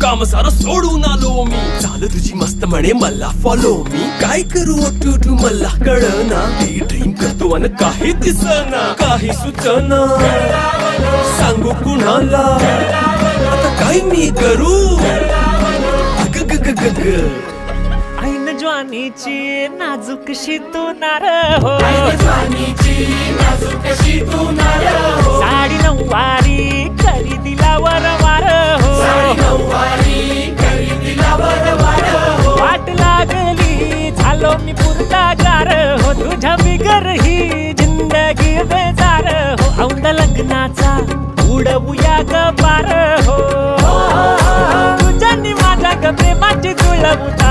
काम सारा सोडून आलो मी. चाल तुझी मस्त म्हणे मला फॉलो मी. काय करू टू मला कळना. ती ड्रीम करतो अन काही दिसना. काही सुचना सांगू कुणाला. आता काय मी करू. ऐन ज्वानीची नाजूकशी तू नार हो. साडी नऊवारी करी दिला वरवार हो. वाट लागली झालो मी पुरतागार हो. तुझ्या बिगर ही जिंदगी बेजार हो. औंध लग्नाचा उडवूया ग पार हो. तुझ्यानी माझ्या ग प्रेमाची जुळवूया